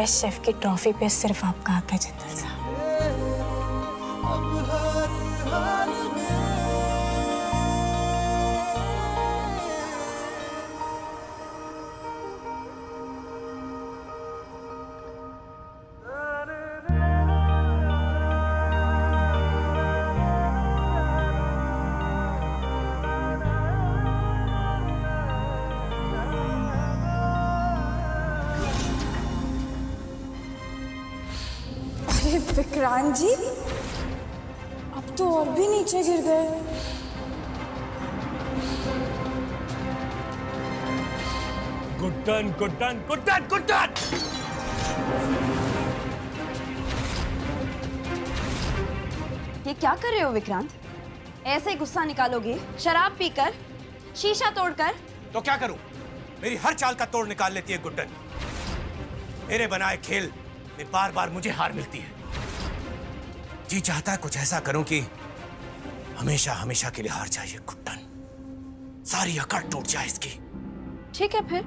Best chef की trophy पे सिर्फ आपका हक है जिंदल साहब। विक्रांत जी, अब तो और भी नीचे गिर गए। गुड्डन गुड्डन गुड्डन गुड्डन। ये क्या कर रहे हो विक्रांत? ऐसे ही गुस्सा निकालोगे? शराब पीकर, शीशा तोड़कर? तो क्या करूं? मेरी हर चाल का तोड़ निकाल लेती है गुड्डन। मेरे बनाए खेल में बार बार मुझे हार मिलती है। जी चाहता है कुछ ऐसा करूं कि हमेशा हमेशा के लिए हार जाए गुड्डन, सारी अकड़ टूट जाए इसकी। ठीक है, फिर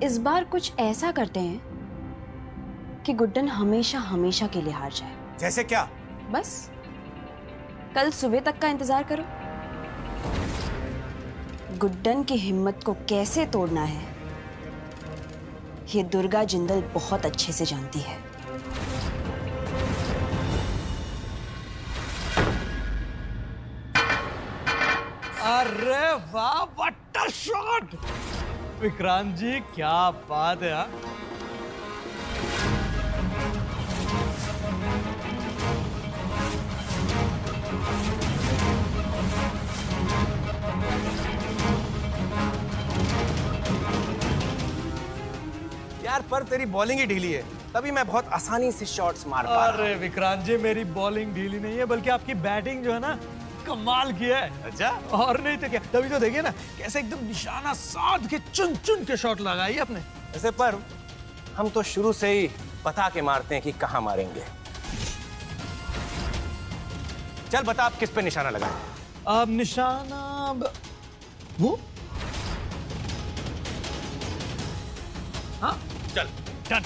इस बार कुछ ऐसा करते हैं कि गुड्डन हमेशा हमेशा के लिए हार जाए। जैसे क्या? बस कल सुबह तक का इंतजार करो। गुड्डन की हिम्मत को कैसे तोड़ना है ये दुर्गा जिंदल बहुत अच्छे से जानती है। अरे वाह, व्हाट अ शॉट! विक्रांत जी क्या बात है यार। यार पर तेरी बॉलिंग ही ढीली है, तभी मैं बहुत आसानी से शॉट्स मार पा रहा हूं। अरे विक्रांत जी, मेरी बॉलिंग ढीली नहीं है, बल्कि आपकी बैटिंग जो है ना, कमाल किया है। अच्छा? और नहीं तो क्या, तभी तो देखिए ना कैसे एकदम निशाना साध के चुन चुन के शॉट लगाई आपने। ऐसे पर हम तो शुरू से ही बता के मारते हैं कि कहां मारेंगे। चल बता, आप किस पे निशाना लगाएं? अब निशाना वो, हाँ चल डन।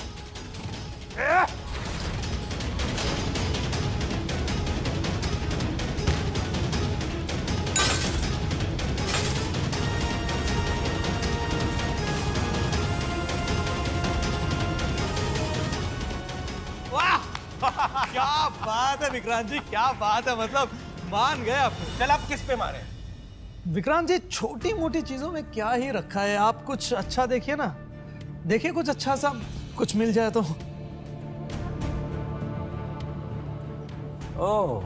क्या बात है विक्रांत जी, क्या बात है, मतलब मान गए आप। चल आप किस पे मारे? विक्रांत जी, छोटी मोटी चीजों में क्या ही रखा है, आप कुछ अच्छा देखिए ना, देखिए कुछ अच्छा सा कुछ मिल जाए तो। ओह,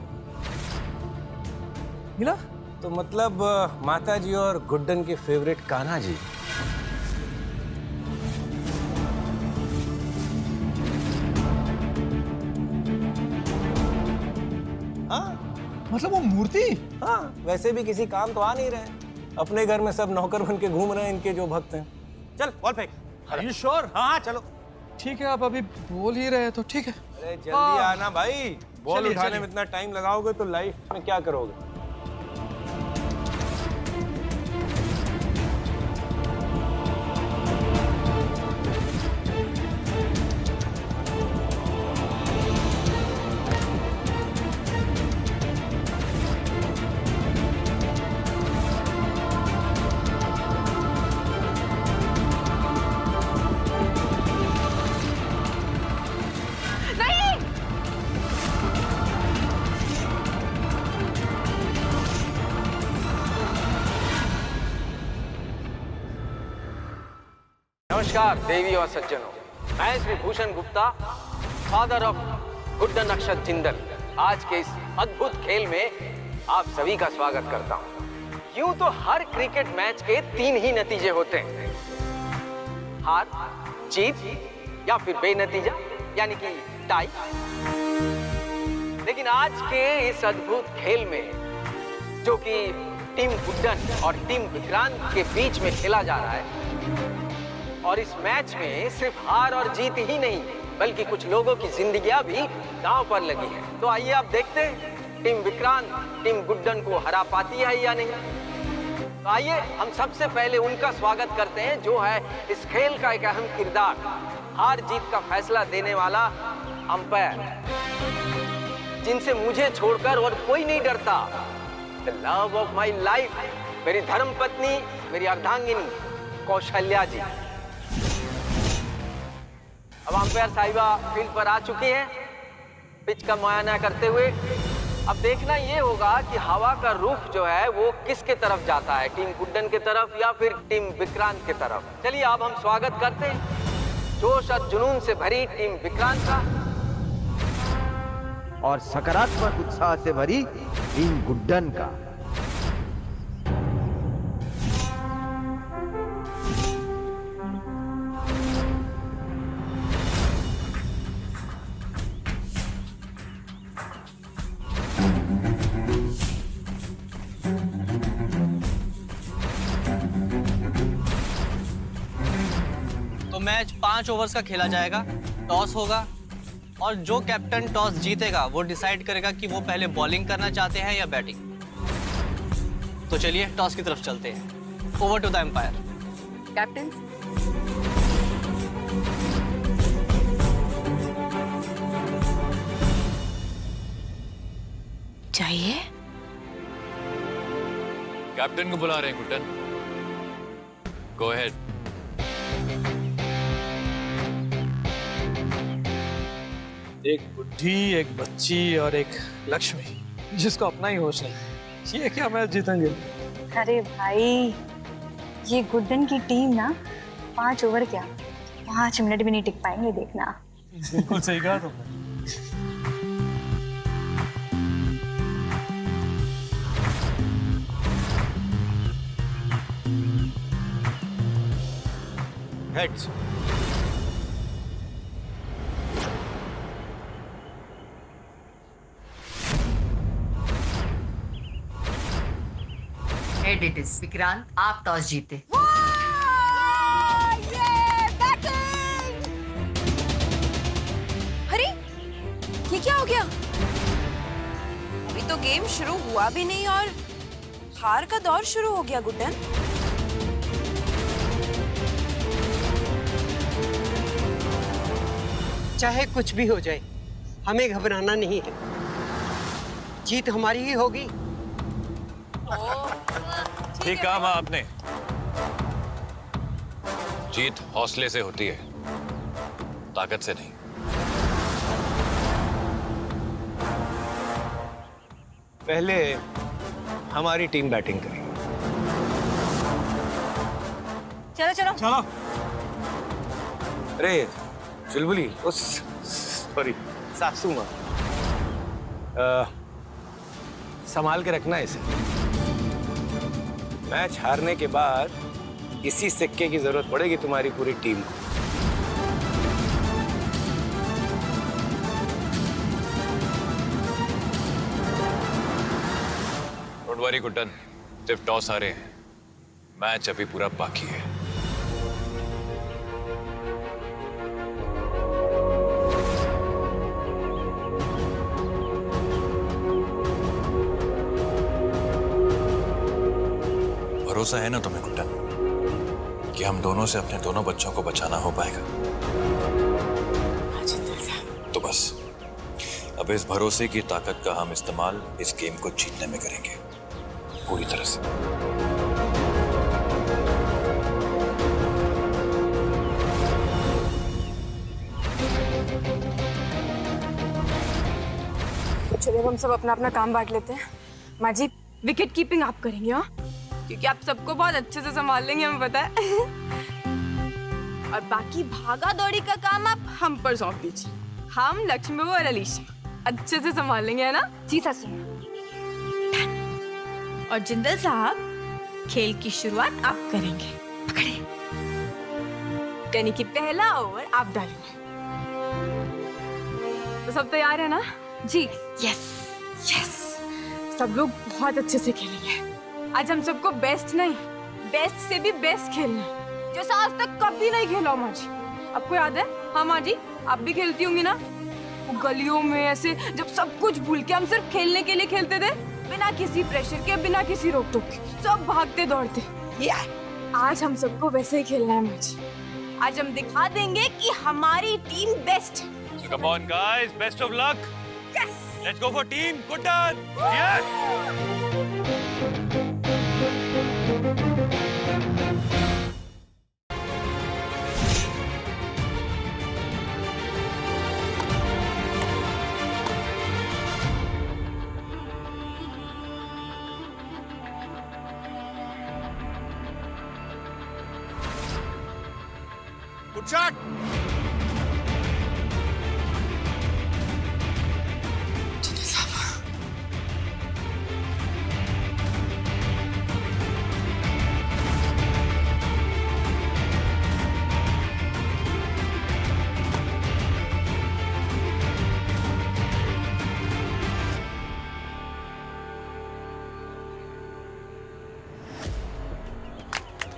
मिला? तो मतलब माता जी और गुड्डन के फेवरेट कान्हा जी। हाँ, मतलब वो मूर्ति? हाँ, वैसे भी किसी काम तो आ नहीं रहे, अपने घर में सब नौकर बन के घूम रहे हैं इनके जो भक्त हैं। चल बॉल फेंक। Are you sure? हाँ चलो। ठीक है, आप अभी बोल ही रहे हैं तो ठीक है। अरे जल्दी आना भाई, बॉल उठाने में इतना टाइम लगाओगे तो लाइफ में क्या करोगे? नमस्कार देवी और सज्जनों, मैं श्री भूषण गुप्ता, फादर ऑफ गुड्डन अक्षत जिंदल, आज के इस अद्भुत खेल में आप सभी का स्वागत करता हूं। यूं तो हर क्रिकेट मैच के 3 ही नतीजे होते हैं, हार, जीत या फिर बेनतीजा यानी कि टाई। लेकिन आज के इस अद्भुत खेल में, जो कि टीम गुड्डन और टीम विक्रांत के बीच में खेला जा रहा है, और इस मैच में सिर्फ हार और जीत ही नहीं बल्कि कुछ लोगों की जिंदगियां भी दांव पर लगी हैं। तो आइए आप देखते हैं टीम विक्रांत टीम गुड्डन को हरा पाती है या नहीं। तो आइए हम सबसे पहले उनका स्वागत करते हैं जो है इस खेल का एक अहम किरदार, हार जीत का फैसला देने वाला अंपायर, जिनसे मुझे छोड़कर और कोई नहीं डरता। The love of my life, मेरी धर्म पत्नी, मेरी अर्धांगिनी कौशल्या जी। अब अंपायर साहिबा फील्ड पर आ चुकी हैं पिच का मुआयना करते हुए। अब देखना ये होगा कि हवा का रुख जो है वो किसके तरफ जाता है, टीम गुड्डन के तरफ या फिर टीम विक्रांत के तरफ। चलिए अब हम स्वागत करते हैं जोश और जुनून से भरी टीम विक्रांत का और सकारात्मक उत्साह से भरी टीम गुड्डन का। तो मैच 5 ओवर्स का खेला जाएगा। टॉस होगा और जो कैप्टन टॉस जीतेगा वो डिसाइड करेगा कि वो पहले बॉलिंग करना चाहते हैं या बैटिंग। तो चलिए टॉस की तरफ चलते हैं। Over to the umpire. Captain, चाहिए कैप्टन को बुला रहे हैं गुड्डन। Go ahead. एक बुढ़ी, एक बच्ची और एक लक्ष्मी, जिसको अपना ही होश नहीं। ये क्या मैच जीतेंगे? अरे भाई, ये गुड्डन की टीम ना 5 ओवर क्या 5 मिनट भी नहीं टिक पाएंगे, देखना। बिल्कुल सही कहा तुमने। Heads. Head it is. Vikrant, आप टॉस जीते। अरे ये क्या हो गया? अभी तो गेम शुरू हुआ भी नहीं और हार का दौर शुरू हो गया गुड्डन। चाहे कुछ भी हो जाए, हमें घबराना नहीं है। जीत हमारी ही होगी। ठीक कहा आपने। जीत हौसले से होती है, ताकत से नहीं। पहले हमारी टीम बैटिंग करेगी। चलो चलो चलो। अरे चुलबुली, उस सॉरी सासू माँ, संभाल के रखना इसे। मैच हारने के बाद इसी सिक्के की जरूरत पड़ेगी तुम्हारी पूरी टीम को। डोंट वरी गुड्डन, सिर्फ टॉस हारे हैं, मैच अभी पूरा बाकी है। भरोसा है ना तुम्हें गुड्डन कि हम दोनों से अपने दोनों बच्चों को बचाना हो पाएगा? तो बस अब इस भरोसे की ताकत का हम इस्तेमाल इस गेम को जीतने में करेंगे, पूरी तरह से। चलिए हम सब अपना अपना काम बांट लेते हैं। माँ जी, विकेट कीपिंग आप करेंगे, हाँ? क्योंकि आप सबको बहुत अच्छे से संभाल लेंगे, हमें पता है। और बाकी भागा दौड़ी का काम आप हम पर सौंप दीजिए। हम लक्ष्मी और अलीशा अच्छे से संभाल लेंगे, है ना? जी सासू। और जिंदल साहब, खेल की शुरुआत आप करेंगे। पकड़े। यानी कि पहला ओवर आप डालेंगे। तो सब तैयार है ना? जी। यस यस, सब लोग बहुत अच्छे से खेलेंगे। आज हम सबको बेस्ट नहीं, बेस्ट से भी बेस्ट खेलना है, जैसा आज तक कभी नहीं खेला माँ जी। आपको याद है? हाँ माँ जी, आप भी खेलती होंगी ना? वो गलियों में ऐसे जब सब कुछ भूल के हम सिर्फ खेलने के लिए खेलते थे, बिना किसी प्रेशर के, बिना किसी रोक टोक के, सब भागते दौड़ते। आज हम सबको वैसे ही खेलना है माँ जी। आज हम दिखा देंगे कि हमारी team best. Come on guys, best of luck. Yes! Let's go for team Guddan. Yes. Good shot.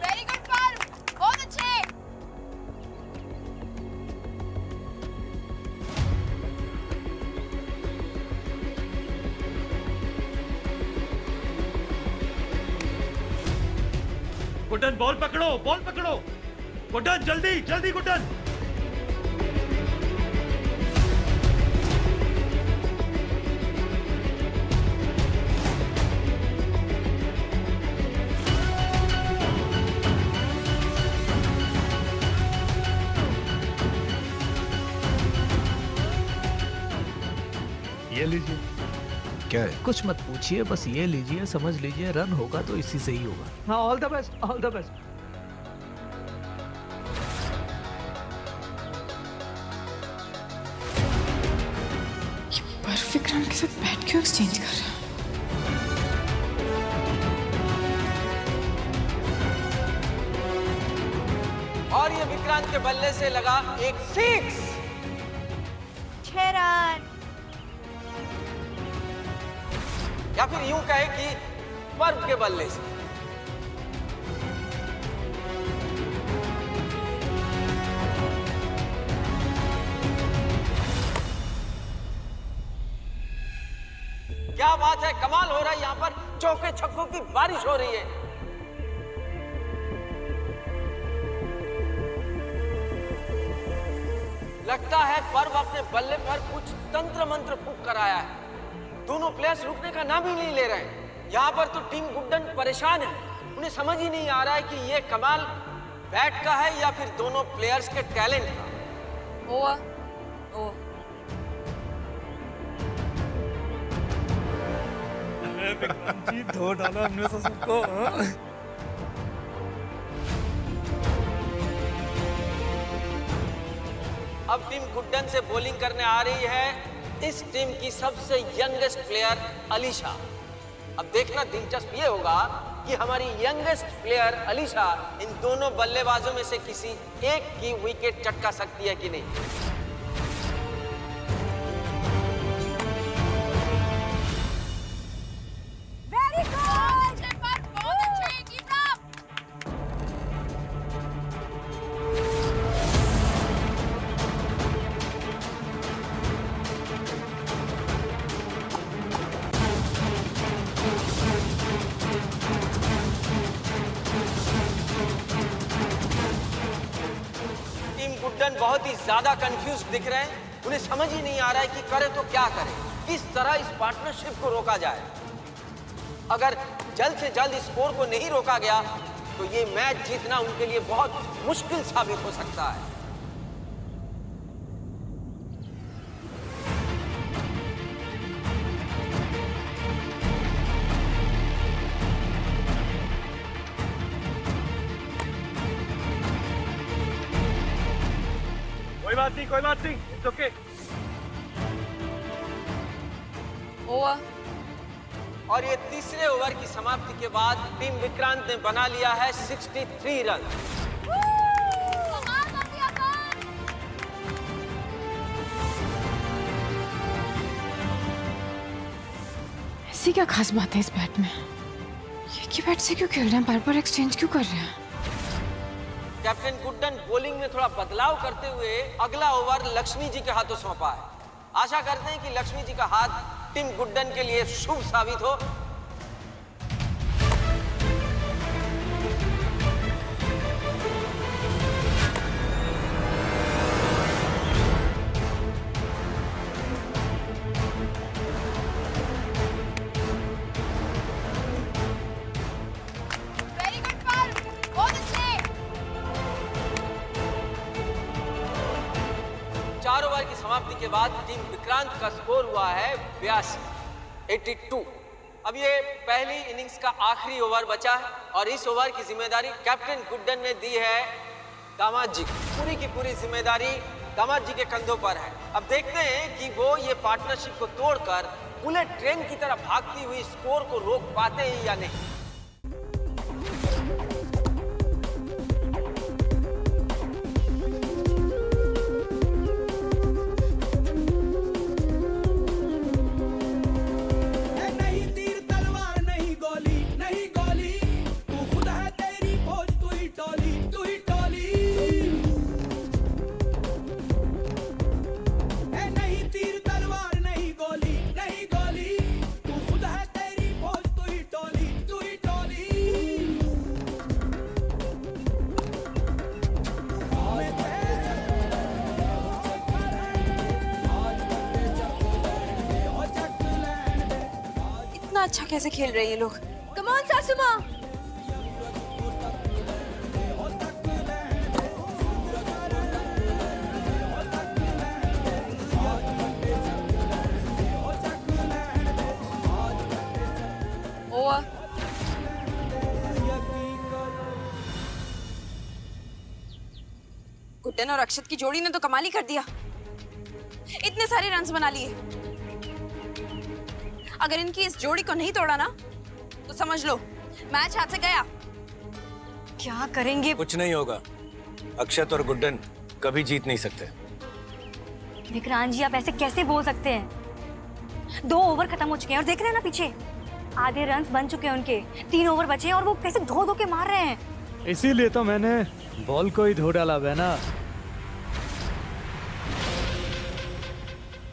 Very good पार, बहुत अच्छे। गुड्डन बॉल पकड़ो, बॉल पकड़ो। गुड्डन जल्दी जल्दी गुड्डन। ये लीजिए। क्या है? कुछ मत पूछिए, बस ये लीजिए, समझ लीजिए रन होगा तो इसी से ही होगा। हाँ, all the best, all the best. पर विक्रांत के साथ बैट क्यों एक्सचेंज कर रहा है? और ये विक्रांत के बल्ले से लगा एक 6। 6 रन। या फिर यूं कहे कि पर्व के बल्ले से। क्या बात है, कमाल हो रहा है, यहाँ पर चौके छक्कों की बारिश हो रही है। लगता है पर्व अपने बल्ले पर कुछ तंत्र मंत्र फूंक कर आया है। दोनों प्लेयर्स रुकने का नाम ही नहीं ले रहे हैं। यहाँ पर तो टीम गुड्डन परेशान है। उन्हें समझ ही नहीं आ रहा है कि ये कमाल बैट का है या फिर दोनों प्लेयर्स के टैलेंट का। ओवर। जी धो डाला हमने तो सबको। अब टीम गुड्डन से बॉलिंग करने आ रही है इस टीम की सबसे यंगेस्ट प्लेयर अलीशा। अब देखना दिलचस्प ये होगा कि हमारी यंगेस्ट प्लेयर अलीशा इन दोनों बल्लेबाजों में से किसी एक की विकेट चटका सकती है कि नहीं। Very good. बहुत अच्छे, कीप अप। गुड्डन बहुत ही ज्यादा कंफ्यूज दिख रहे हैं। उन्हें समझ ही नहीं आ रहा है कि करे तो क्या करे, किस तरह इस पार्टनरशिप को रोका जाए। अगर जल्द से जल्द इस स्कोर को नहीं रोका गया तो ये मैच जीतना उनके लिए बहुत मुश्किल साबित हो सकता है। कोई बात नहीं, इट्स ओके। ओवर। और ये तीसरे ओवर की समाप्ति के बाद टीम विक्रांत ने बना लिया है 63 रन। ऐसी क्या खास बात है इस बैट में? ये की बैट से क्यों खेल रहे हैं? बार बार एक्सचेंज क्यों कर रहे हैं? कैप्टन गुड्डन बॉलिंग में थोड़ा बदलाव करते हुए अगला ओवर लक्ष्मी जी के हाथों सौंपा है। आशा करते हैं कि लक्ष्मी जी का हाथ टीम गुड्डन के लिए शुभ साबित हो। के बाद टीम विक्रांत का स्कोर हुआ है 82। अब ये पहली इनिंग्स का आखिरी ओवर बचा है और इस ओवर की जिम्मेदारी कैप्टन गुड्डन ने दी है दामाद जी को। पूरी की पूरी जिम्मेदारी दामाद जी के कंधों पर है। अब देखते हैं कि वो ये पार्टनरशिप को तोड़कर बुलेट ट्रेन की तरह भागती हुई स्कोर को रोक पाते हैं या नहीं। अच्छा कैसे खेल रहे हैं ये लोग। कम ऑन सासू माँ। ओवर। गुड्डन और अक्षत की जोड़ी ने तो कमाल ही कर दिया। इतने सारे रन्स बना लिए। अगर इनकी इस जोड़ी को नहीं तोड़ा ना तो समझ लो मैच हाथ से गया। क्या करेंगे? कुछ नहीं होगा। अक्षत और गुड्डन कभी जीत नहीं सकते। विक्रांत जी आप ऐसे कैसे बोल सकते हैं? 2 ओवर खत्म हो चुके हैं और देख रहे हैं ना पीछे आधे रन्स बन चुके हैं उनके। 3 ओवर बचे हैं और वो कैसे धो धो के मार रहे हैं। इसीलिए तो मैंने बॉल को ही धो डाला बहना।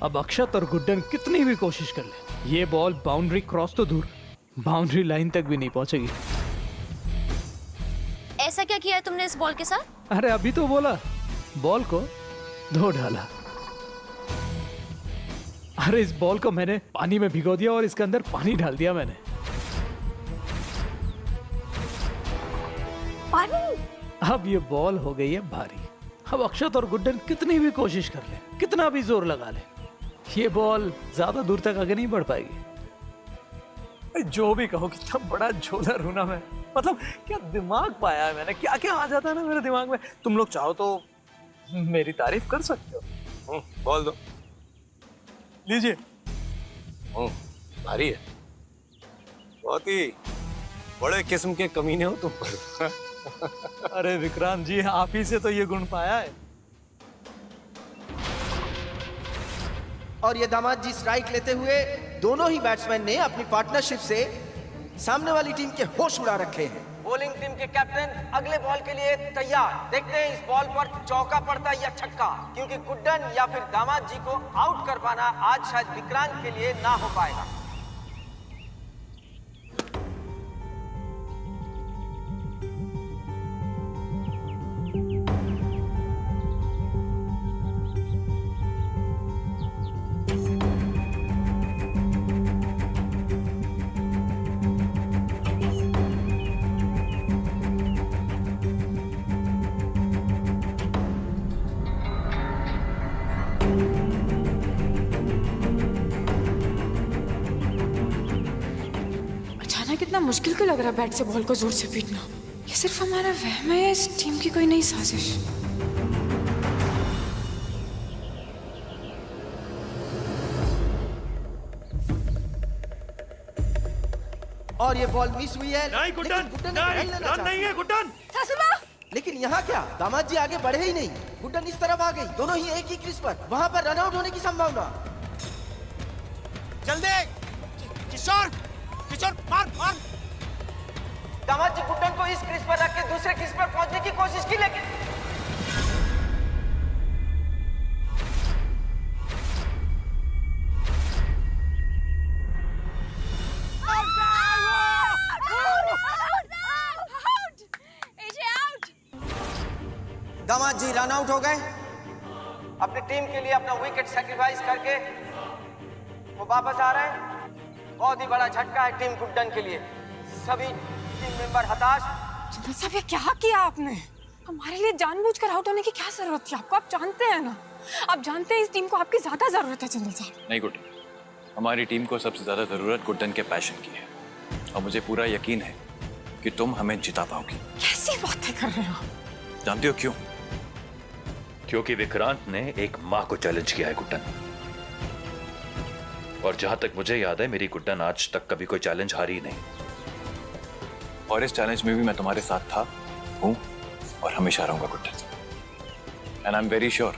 अब अक्षत और गुड्डन कितनी भी कोशिश कर ले, ये बॉल बाउंड्री क्रॉस तो दूर, बाउंड्री लाइन तक भी नहीं पहुंचेगी। ऐसा क्या किया है तुमने इस बॉल के साथ? अरे अभी तो बोला बॉल को धो डाला। अरे इस बॉल को मैंने पानी में भिगो दिया और इसके अंदर पानी डाल दिया मैंने। पानी? अब ये बॉल हो गई है भारी। अब अक्षत और गुड्डन कितनी भी कोशिश कर ले, कितना भी जोर लगा ले, ये बॉल ज्यादा दूर तक आगे नहीं बढ़ पाएगी। जो भी कहो कितना बड़ा झोलर हूं ना मैं। मतलब क्या दिमाग पाया है मैंने, क्या क्या आ जाता है ना मेरे दिमाग में। तुम लोग चाहो तो मेरी तारीफ कर सकते हो। बोल दो। लीजिए। भारी है, बहुत ही बड़े किस्म के कमीने हो तुम। अरे विक्रांत जी आप ही से तो ये गुण पाया है। और ये दामाद जी स्ट्राइक लेते हुए दोनों ही बैट्समैन ने अपनी पार्टनरशिप से सामने वाली टीम के होश उड़ा रखे हैं। बॉलिंग टीम के कैप्टन अगले बॉल के लिए तैयार। देखते हैं इस बॉल पर चौका पड़ता है या छक्का, क्योंकि गुड्डन या फिर दामाद जी को आउट कर पाना आज शायद विक्रांत के लिए ना हो पाएगा। कितना मुश्किल क्यों लग रहा है बैट से बॉल को जोर से पीटना। ये सिर्फ हमारा वहम है या इस टीम की कोई नई साजिश? और ये बॉल मिस हुई है। नहीं गुड्डन, रन नहीं है गुड्डन। लेकिन यहाँ क्या, दामाद जी आगे बढ़े ही नहीं, गुड्डन इस तरफ आ गई। दोनों ही एक ही क्रीज पर, वहाँ पर रन आउट होने की संभावना। जल्दी किशोर, किशोर मार मार। दामाद जी गुड्डन को इस क्रीज पर रख के दूसरे क्रीज पर पहुंचने की कोशिश की, लेकिन दामाद जी रन आउट हो गए। अपनी टीम के लिए अपना विकेट सैक्रिफाइस करके वो वापस आ रहे हैं। बहुत ही बड़ा झटका है टीम गुड्डन के लिए। सभी टीम मेंबर हताश। चंदन साहब ये क्या किया आपने? हमारे लिए जानबूझकर आउट होने की क्या जरूरत थी आपको? आप जानते हैं ना आप जानते हैं इस टीम को आपकी ज्यादा जरूरत है चंदल साहब। नहीं गुड्डन, हमारी टीम को सबसे ज्यादा जरूरत गुड्डन के पैशन की है और मुझे पूरा यकीन है कि तुम हमें जिता पाओगी। कैसी बातें कर रहे हो? जानते हो क्यों? क्योंकि विक्रांत ने एक माँ को चैलेंज किया है गुड्डन, और जहां तक मुझे याद है मेरी गुड्डन आज तक कभी कोई चैलेंज हारी ही नहीं। और इस चैलेंज में भी मैं तुम्हारे साथ था, हूं और हमेशा रहूंगा Guddan. And I am very sure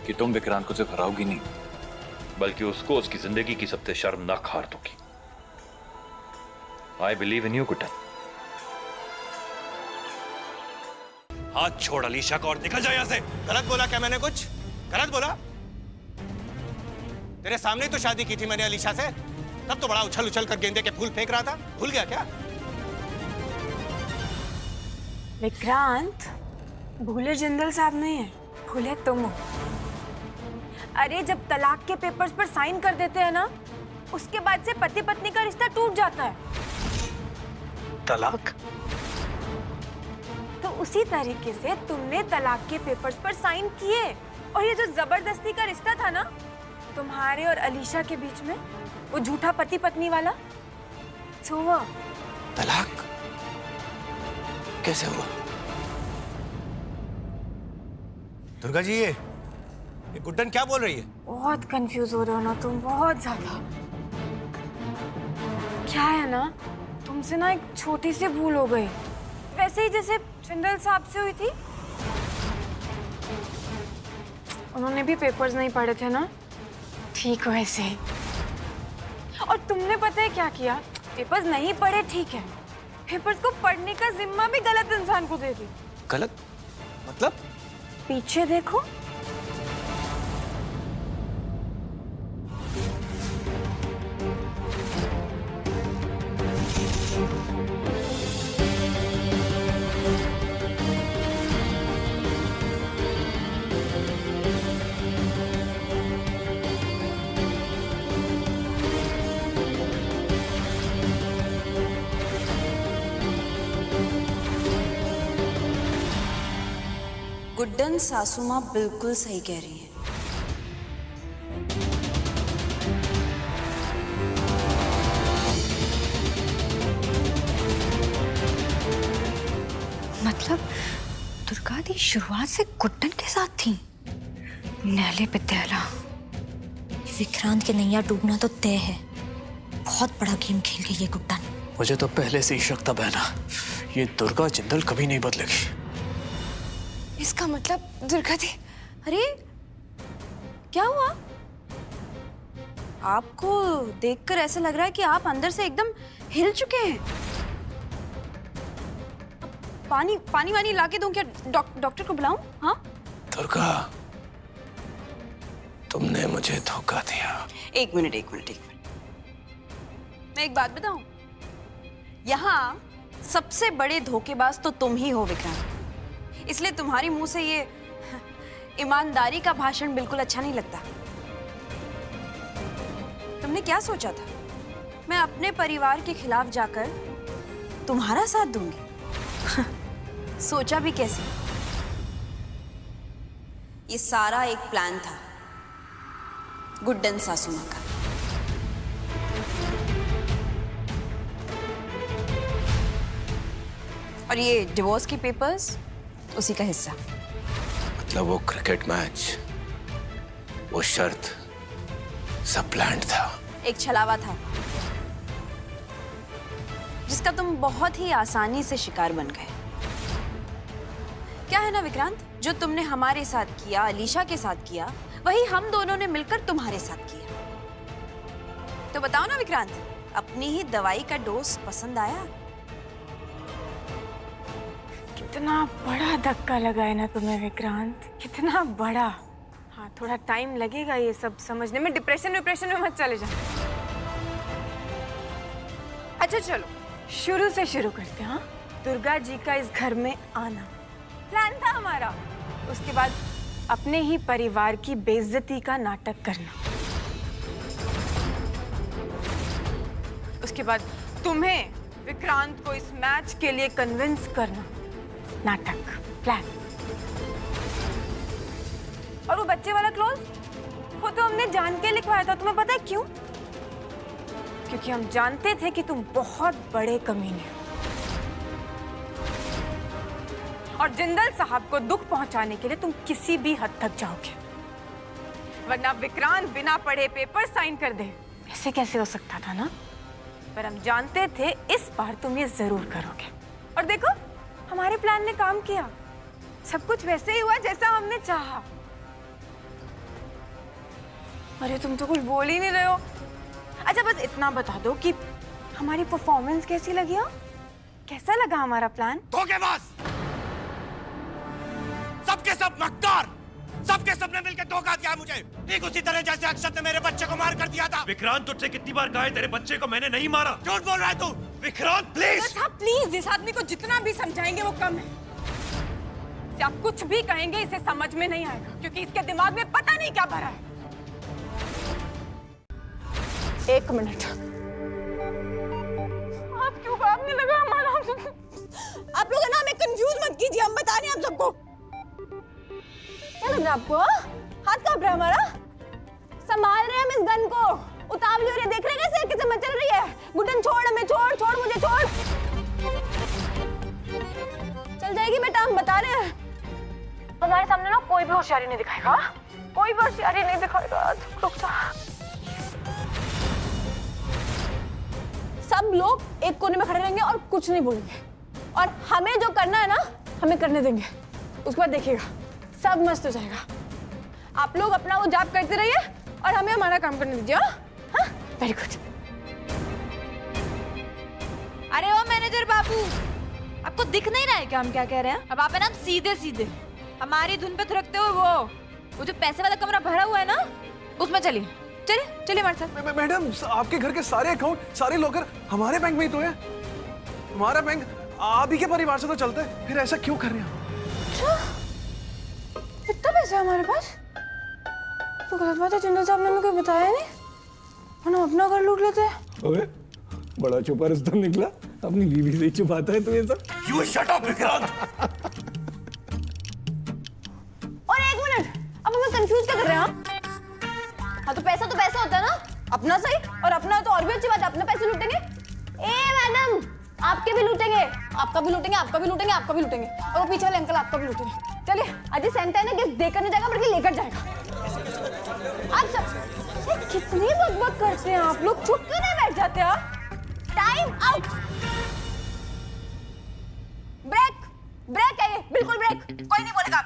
कि तुम विक्रांत को सिर्फ हराओगी नहीं, बल्कि उसको उसकी जिंदगी की सबसे शर्मनाक हार दोगी। I believe in you Guddan. हाथ छोड़ अलीशा को और निकल जाए यहां से। गलत बोला क्या मैंने? कुछ गलत बोला? तेरे सामने तो शादी की थी मैंने अलीशा से, तब तो बड़ा उछल उछल कर गेंदे के फूल फेंक रहा था। भूल गया क्या? विक्रांत, भूले जिंदल साहब नहीं है, भूले तुम हो। अरे जब तलाक के पेपर्स पर साइन कर देते हैं ना, उसके बाद से पति पत्नी का रिश्ता टूट जाता है। तलाक? तो उसी तरीके से तुमने तलाक के पेपर्स पर साइन किए, और ये जो जबरदस्ती का रिश्ता था ना तुम्हारे और अलीशा के बीच में, वो झूठा पति पत्नी वाला, तो हुआ। तलाक कैसे हुआ? दुर्गा जी, ये गुड्डन क्या बोल रही है? बहुत कंफ्यूज हो रहे हो ना तुम, बहुत ज्यादा। क्या है ना, तुमसे ना एक छोटी सी भूल हो गई, वैसे ही जैसे जिंदल साहब से हुई थी। उन्होंने भी पेपर्स नहीं पढ़े थे ना, ठीक वैसे ही। और तुमने पता है क्या किया? पेपर्स नहीं पढ़े ठीक है, पेपर्स को पढ़ने का जिम्मा भी गलत इंसान को दे दी। गलत मतलब? पीछे देखो। गुड्डन सासू माँ बिल्कुल सही कह रही है। मतलब दुर्गा दी शुरुआत से गुड्डन के साथ थी। नैले पित्याला, विक्रांत के नैया डूबना तो तय है। बहुत बड़ा गेम खेल गई ये गुड्डन। मुझे तो पहले से ही शक था बहना, ये दुर्गा जिंदल कभी नहीं बदलेगी। इसका मतलब दुर्गा दी, अरे क्या हुआ? आपको देखकर ऐसा लग रहा है कि आप अंदर से एकदम हिल चुके हैं। पानी पानी वानी लाके दूं क्या? डॉक्टर को बुलाऊं? हाँ दुर्गा, तुमने मुझे धोखा दिया। एक मिनट। मैं एक बात बताऊं, यहाँ सबसे बड़े धोखेबाज तो तुम ही हो विक्रांत, इसलिए तुम्हारी मुंह से ये ईमानदारी का भाषण बिल्कुल अच्छा नहीं लगता। तुमने क्या सोचा था? मैं अपने परिवार के खिलाफ जाकर तुम्हारा साथ दूंगी? सोचा भी कैसे? ये सारा एक प्लान था गुड्डन सासू माँ का। और ये डिवोर्स के पेपर्स उसी का हिस्सा। मतलब वो क्रिकेट मैच, वो शर्त सब प्लान्ड था। एक छलावा था जिसका तुम बहुत ही आसानी से शिकार बन गए। क्या है ना विक्रांत, जो तुमने हमारे साथ किया, अलीशा के साथ किया, वही हम दोनों ने मिलकर तुम्हारे साथ किया। तो बताओ ना विक्रांत, अपनी ही दवाई का डोज पसंद आया? कितना बड़ा धक्का लगा है ना तुम्हें विक्रांत, कितना बड़ा। हाँ, थोड़ा टाइम लगेगा ये सब समझने में। डिप्रेशन में मत चले जाओ। अच्छा चलो शुरू से शुरू करते हैं। हाँ, दुर्गा जी का इस घर में आना प्लान था हमारा। उसके बाद अपने ही परिवार की बेइज्जती का नाटक करना। उसके बाद तुम्हें विक्रांत को इस मैच के लिए कन्विंस करना। नाटक, प्लान। और वो बच्चे वाला क्लोज वो तो हमने जान के लिखवाया था। तुम्हें पता है क्यों? क्योंकि हम जानते थे कि तुम बहुत बड़े कमीने हो और जिंदल साहब को दुख पहुंचाने के लिए तुम किसी भी हद तक जाओगे, वरना विक्रांत बिना पढ़े पेपर साइन कर दे। ऐसे कैसे हो सकता था ना? पर हम जानते थे इस बार तुम ये जरूर करोगे। और देखो हमारे प्लान ने काम किया, सब कुछ वैसे ही हुआ जैसा हमने चाहा। अरे तुम तो कुछ बोल ही नहीं रहे हो। अच्छा बस इतना बता दो कि हमारी परफॉर्मेंस कैसी लगी? हो कैसा लगा हमारा प्लान? धोखेबाज, सबके सब मक्कार, सबके सब ने मिलकर धोखा दिया मुझे, ठीक उसी तरह जैसे अक्षत ने मेरे बच्चे को मार कर दिया था। विक्रांत तुझसे कितनी बार कहा है तेरे बच्चे को मैंने नहीं मारा? झूठ बोल रहा है तू। विक्रांत प्लीज प्लीज, इस आदमी को जितना भी समझाएंगे वो कम है। इसे आप कुछ भी कहेंगे इसे समझ में नहीं आएगा, क्योंकि इसके दिमाग में पता नहीं क्या भरा है। एक मिनट, आप क्यों भागने लगा हमारा? आप लोग है ना हमें कंफ्यूज मत कीजिए, हम बता रहे हैं आप सबको। क्या लग रहा है आपको? हाथ कांप रहा है हमारा। संभाल रहे हैं हम इस गन को। उतावली हो रही है, देख रहे हैं कैसे कैसे मचल रही है। गुड्डन छोड़ हमें, छोड़ छोड़ मुझे छोड़। चल जाएगी बेटा, हम बता रहे हैं। हमारे सामने ना कोई भी होशियारी नहीं दिखाएगा, कोई भी होशियारी नहीं दिखाएगा। रुक जा। सब लोग एक कोने में खड़े रहेंगे और कुछ नहीं बोलेंगे, और हमें जो करना है ना हमें करने देंगे। उसके बाद देखिएगा सब मस्त हो जाएगा। आप लोग अपना वो जाप करते रहिए और हमें हमारा काम करने दीजिए। हाँ, वेरी गुड। अरे ओ मैनेजर बाबू, आपको दिख नहीं रहा है क्या हम क्या कह रहे हैं? अब आप है ना सीधे सीधे हमारी धुन पे थिरकते हुए वो जो पैसे वाला कमरा भरा हुआ है ना उसमें चलिए चलिए चलिए हमारे साथ। मैडम आपके घर के सारे अकाउंट सारे लॉकर हमारे बैंक में ही तो है। हमारा बैंक आप ही के परिवार से तो चलता है, फिर ऐसा क्यों कर रहे हैं? इतना पैसा है हमारे पास? तो गलत बात है, जिंदल साहब ने हमें कोई बताया नहीं, हम अपना घर लूट लेते हैं। ओए, बड़ा छुपा रुस्तम निकला, अपनी बीवी से छुपाता है तू ये सब। You shut up, Vikrant. और एक मिनट, अब हमें कंफ्यूज क्या कर रहे हैं? हाँ तो पैसा होता है ना, अपना सही, और अपना है तो और भी अच्छी बात है, अपने पैसे लूटेंगे। ए मैडम, आपके भी लूटेंगे, आपका भी लूटेंगे, आपका भी लूटेंगे, आपका भी लूटेंगे, और वो पीछे वाले अंकल आपका भी लूटेंगे। चलिए आज सेंटा है ना, गिफ्ट देकर नहीं जाएगा बल्कि लेकर जाएगा। आप सब कितनी बकबक करते हैं आप लोग, चुप क्यों नहीं बैठ जाते? Time out. ब्रेक, ब्रेक है ये, बिल्कुल ब्रेक। कोई नहीं बोलेगा,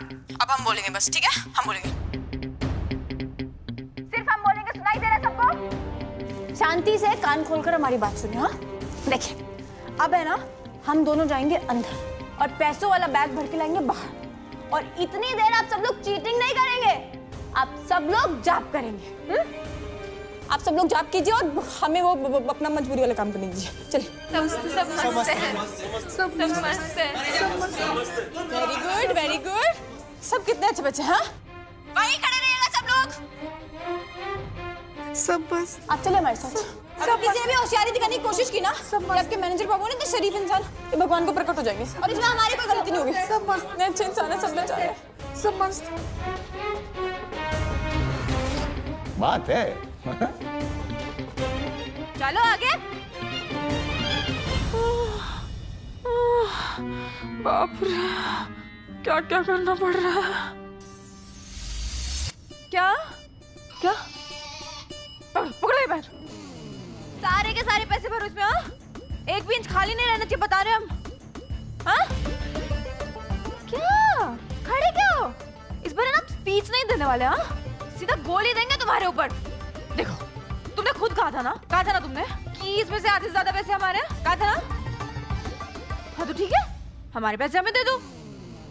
अब हम बोलेंगे बस, ठीक है? हम बोलेंगे, सिर्फ हम बोलेंगे, सुनाई दे रहा है सबको? शांति से कान खोलकर हमारी बात सुनिए। हाँ देखिए, अब है ना हम दोनों जाएंगे अंदर और पैसों वाला बैग भर के लाएंगे बाहर, और इतनी देर आप सब लोग चीटिंग नहीं करेंगे, आप सब लोग जाप करेंगे। आप सब लोग जाप कीजिए और हमें वो अपना मजबूरी वाला काम करने दीजिए। चलिए। Very good, very good. सब कितने अच्छे बच्चे हैं। वहीं खड़े रहिएगा सब लोग। सब बस आप चले हमारे साथ। अगर किसी ने भी होशियारी दिखाने की कोशिश की ना, आपके मैनेजर बाबू ने तो शरीफ इंसान ये भगवान को प्रकट हो जाएंगे, और इसमें हमारी कोई गलती नहीं होगी। सब मस्त, अच्छे इंसान है, सब बेचारे सब मस्त। बात है। चलो आगे। बाप रे, क्या क्या करना पड़ रहा है। क्या क्या पकड़ो ये पैर। सारे के सारे पैसे भरो इसमें। हाँ, एक भी इंच खाली नहीं रहना चाहिए, बता रहे हम। हाँ क्या खड़े क्या हो? इस बार है ना स्पीच नहीं देने वाले। हाँ सीधा गोली देंगे तुम्हारे ऊपर। देखो तुमने खुद कहा था ना तुमने कि इसमें से आधे से ज्यादा पैसे हमारे हैं, कहा था ना? हाँ तो ठीक है, हमारे पैसे हमें दे दो,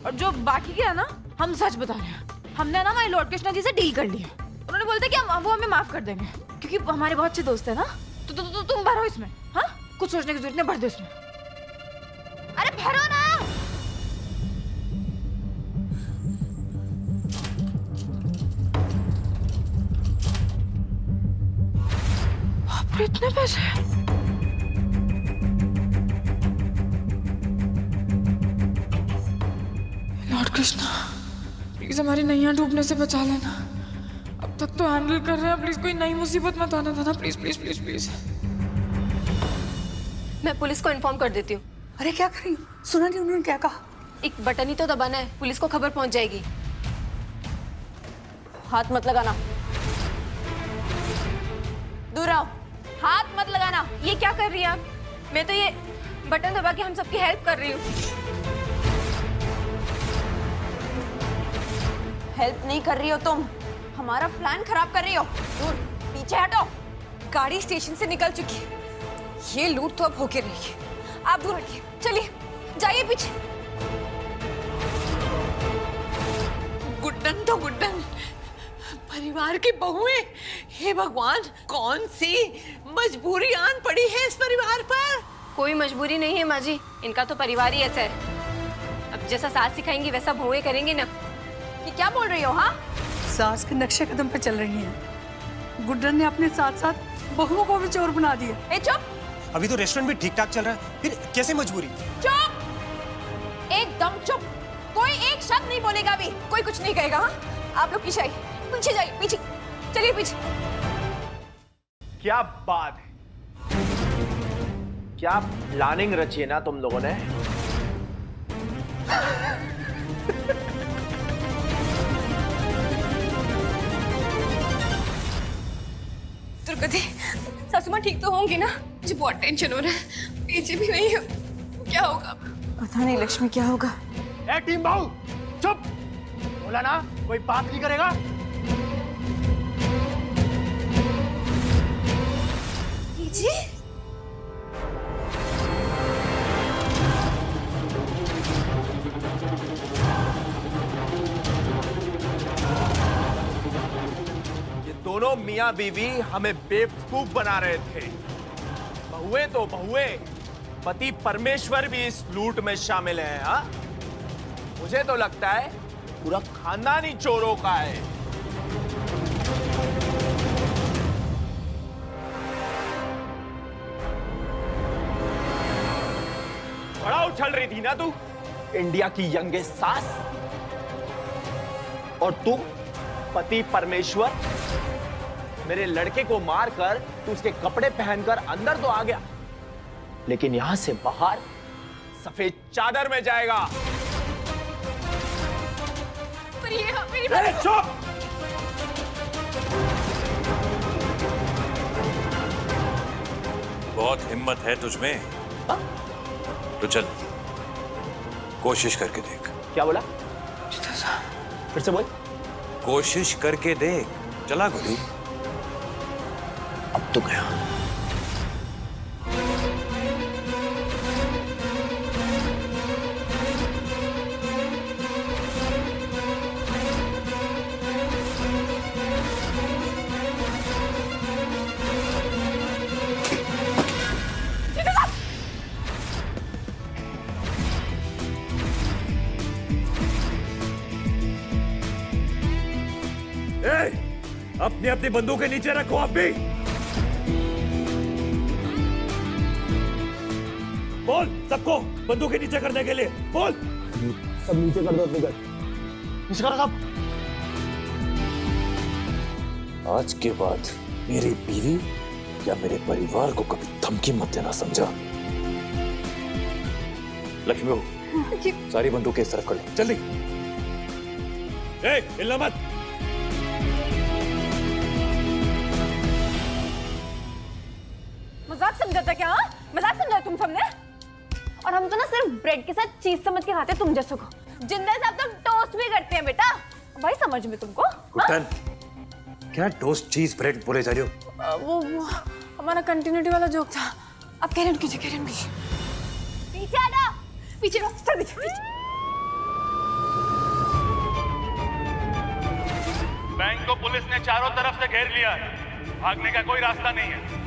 और जो बाकी के है ना, हम सच बता रहे हैं, हमने ना हमारे लॉर्ड कृष्णा जी से डील कर ली है। उन्होंने बोलते कि वो हमें माफ कर देंगे, क्योंकि हमारे बहुत अच्छे दोस्त है ना। तो तुम भरो इसमें। हाँ कुछ सोचने की जरूरत नहीं, भर दो इसमें। अरे भरो ना। इतने पैसे? लॉर्ड कृष्णा, प्लीज हमारी नैया डूबने से बचा लेना। अब तक तो हैंडल कर रहे हैं, प्लीज कोई नई मुसीबत मत आने देना, प्लीज प्लीज प्लीज प्लीज। मैं पुलिस को इन्फॉर्म कर देती हूँ। अरे क्या करी? सुना नहीं उन्होंने क्या कहा? एक बटन ही तो दबाना है, पुलिस को खबर पहुंच जाएगी। हाथ मत लगाना, दूर आओ, हाथ मत लगाना। ये क्या कर रही है आप? मैं तो ये बटन दबा के हम सबकी हेल्प कर रही हूँ। हेल्प नहीं कर रही हो तुम, हमारा प्लान खराब कर रही हो। दूर, पीछे हटो। गाड़ी स्टेशन से निकल चुकी है, ये लूट तो अब होके रही है। आप दूर हटिए, चलिए जाइए पीछे। गुड्डन तो गुड्डन, परिवार की बहुएं, हे भगवान, कौन सी मजबूरी आन पड़ी है इस परिवार पर? कोई मजबूरी नहीं है माँ जी, इनका तो परिवार ही ऐसा है। अब जैसा सास सिखाएंगी वैसा बहुएं करेंगी ना। ये क्या बोल रही हो? हाँ, सास के नक्शे कदम पे चल रही हैं। गुड्डन ने अपने साथ साथ बहुओं को भी चोर बना दिया। ए चुप! अभी तो रेस्टोरेंट भी ठीक ठाक चल रहा है, फिर कैसे मजबूरी? चुप! एकदम चुप! कोई एक शब्द नहीं बोलेगा अभी, कोई कुछ नहीं कहेगा। हाँ, आप लोग पीछे आइए, पीछे जाइए, पीछे चलिए, पीछे। क्या बात है, क्या प्लानिंग रची है ना तुम लोगों ने। दुर्गति, सासू माँ ठीक तो होंगी ना? मुझे बहुत टेंशन हो रहा है, पीछे भी नहीं है, क्या होगा? पता नहीं लक्ष्मी, क्या होगा? ए टीम बाबू, चुप! बोला ना कोई बात नहीं करेगा। जी? ये दोनों मियां बीवी हमें बेवकूफ बना रहे थे। बहुएं तो बहुएं, पति परमेश्वर भी इस लूट में शामिल है। हाँ, मुझे तो लगता है पूरा खानदान ही चोरों का है। बड़ा उछल रही थी ना तू, इंडिया की यंगेस्ट सास, और तू पति परमेश्वर। मेरे लड़के को मारकर तू उसके कपड़े पहनकर अंदर तो आ गया, लेकिन यहां से बाहर सफेद चादर में जाएगा। पर ये मेरी बात... चुप! बहुत हिम्मत है तुझमें, तो चल कोशिश करके देख। क्या बोला? फिर से बोल। कोशिश करके देख। चला गोली। अब तो गया। अपनी अपनी बंदूकें नीचे रखो। आप भी बोल, सबको बंदूकें नीचे करने के लिए बोल। सब नीचे कर दो, अपनी गन नीचे करो सब। आज के बाद मेरी बीवी या मेरे परिवार को कभी धमकी मत देना, समझा? लक्ष्मी बहू, सारी बंदूकें इस तरफ कर लो, जल्दी। हिलना मत। मजाक समझा था क्या? हाँ, मजाक समझा तुम सबने? और हम तो ना सिर्फ ब्रेड के साथ चीज समझ के खाते तुम जैसों को। जिंदा साहब तो टोस्ट भी करते हैं बेटा, भाई समझ में तुमको। गुड्डन, क्या टोस्ट चीज ब्रेड बोले जा रही हो? वो हमारा कंटिन्यूटी वाला जोक था। अब कैरन कीजिए, कैरन कीजिए। पीछे आ जाओ, पीछे लो, सर पीछे, पीछे। बैंक को पुलिस ने चारों तरफ से घेर लिया है, भागने का कोई रास्ता नहीं है।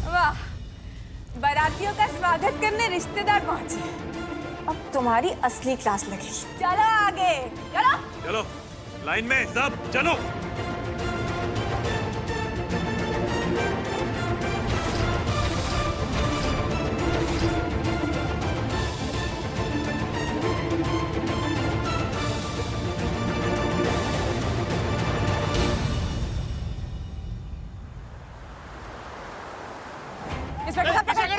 वाह, बारातियों का स्वागत करने रिश्तेदार पहुंचे। अब तुम्हारी असली क्लास लगेगी। चलो आगे, चलो चलो, लाइन में सब चलो।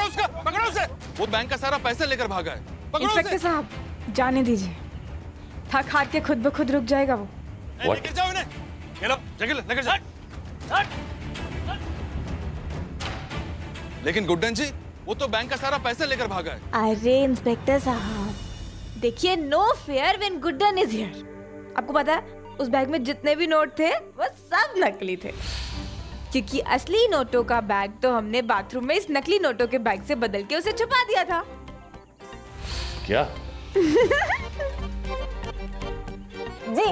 उसका, पकड़ो उसे। वो बैंक का सारा पैसा लेकर भागा है। पकड़ो इंस्पेक्टर उसे। साहब जाने दीजिए, थक हार के खुद ब खुद रुक जाएगा वो। लेकर जाओ इन्हें। ये लो, जगह लेकर जाओ। लेकिन गुड्डन जी, वो तो बैंक का सारा पैसा लेकर भागा है। अरे इंस्पेक्टर साहब देखिए, no fair when Guddan is here. आपको पता है उस बैग में जितने भी नोट थे वो सब नकली थे, क्योंकि असली नोटों का बैग तो हमने बाथरूम में इस नकली नोटों के बैग से बदल के उसे छुपा दिया था। क्या? जी,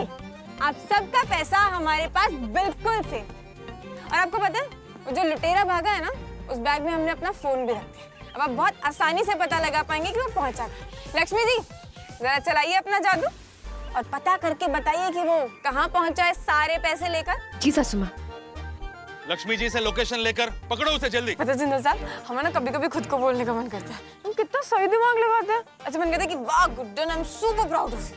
आप सबका पैसा हमारे पास बिल्कुल से। और आपको पता है वो जो लुटेरा भागा है ना, उस बैग में हमने अपना फोन भी रख दिया। अब आप बहुत आसानी से पता लगा पाएंगे कि वो पहुंचा कहाँ। लक्ष्मी जी जरा चलाइए अपना जादू और पता करके बताइए कि वो कहाँ पहुंचा है सारे पैसे लेकर। जी सासू माँ। लक्ष्मी जी से लोकेशन लेकर पकड़ो उसे जल्दी। पता जिंदल साहब, हमें ना कभी कभी खुद को बोलने का मन करता है, हम कितना सही दिमाग लगाते हैं। अच्छा मन करता है कि वाह Guddan, I am super proud of you.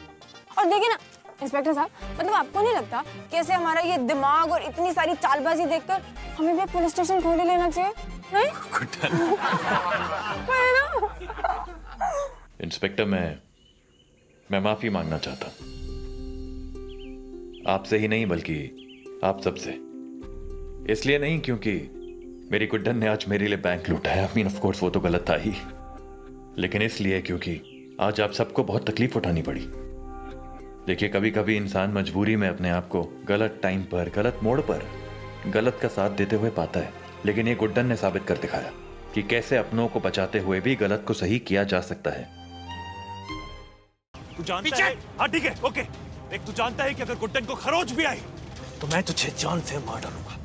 और देखिए ना इंस्पेक्टर साहब, मतलब आपको नहीं लगता कि ऐसे हमारा ये दिमाग और इतनी सारी चालबाजी देखकर हमें भी पुलिस स्टेशन खोल लेना चाहिए? नहीं? इंस्पेक्टर, मैं माफी मांगना चाहता हूं, आपसे ही नहीं बल्कि आप सबसे। इसलिए नहीं क्योंकि मेरी गुड्डन ने आज मेरे लिए बैंक लूटा है, ऑफ कोर्स वो तो गलत था ही, लेकिन इसलिए क्योंकि आज आप सबको बहुत तकलीफ उठानी पड़ी। देखिए, कभी कभी इंसान मजबूरी में अपने आप को गलत टाइम पर, गलत मोड़ पर, गलत का साथ देते हुए पाता है, लेकिन ये गुड्डन ने साबित कर दिखाया कि कैसे अपनों को बचाते हुए भी गलत को सही किया जा सकता है। तू जानता है? हाँ ठीक है, ओके। एक तू जानता है कि अगर गुड्डन को खरोच भी आई तो मैं तुझे जान से मार डालूंगा।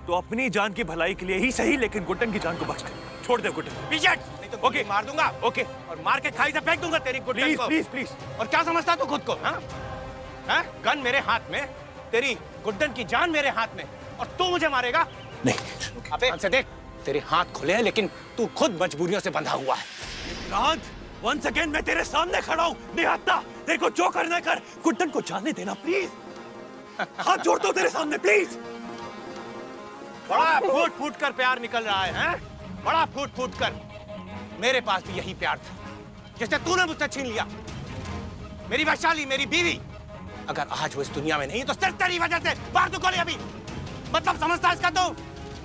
तो अपनी जान की भलाई के लिए ही सही, लेकिन गुड्डन की जान को बख्श दे, छोड़ दे गुड्डन। पीछे नहीं तो ओके मार दूंगा। ओके, और मार के खाई से फेंक दूंगा तेरी गुड्डन को। Please please. और क्या समझता तू खुद को? हाँ, गन मेरे हाथ में, तेरी गुड्डन की जान मेरे हाथ में, और तू मुझे मारेगा? नहीं। अबे हमसे देख, तेरे हाथ खुले हैं लेकिन तू खुद मजबूरियों से बंधा हुआ है। वंस अगेन मैं तेरे सामने खड़ा हूँ, निहत्था। तेरे को जो करना कर, गुड्डन को जाने देना प्लीज। हाथ जोड़ता हूँ तेरे सामने, प्लीज। बड़ा फूट फूट कर प्यार निकल रहा है, हैं? बड़ा फूट फूट कर। मेरे पास भी यही प्यार था जिसे तूने मुझसे छीन लिया। मेरी वैशाली, मेरी बीवी, अगर आज वो इस दुनिया में नहीं तो सिर्फ तेरी वजह से। बाहर तो गोली अभी। मतलब समझता है इसका तो?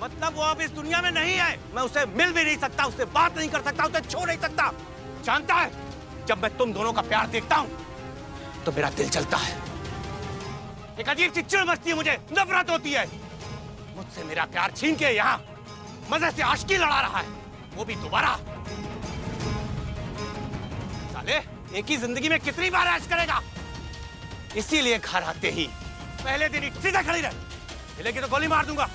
मतलब वो अब इस दुनिया में नहीं है, मैं उससे मिल भी नहीं सकता, उससे बात नहीं कर सकता, उसे छू नहीं सकता। जानता है, जब मैं तुम दोनों का प्यार देखता हूं तो मेरा दिल जलता है। एक अजीब सी चिढ़ मचती है मुझे, नफरत होती है। मुझसे मेरा प्यार छीन के यहाँ मजे से आशिकी लड़ा रहा है, वो भी दोबारा। साले, एक ही जिंदगी में कितनी बार ऐश करेगा? इसीलिए घर आते ही पहले दिन ही सीधा खड़ी रह, मिलेगी तो गोली मार दूंगा।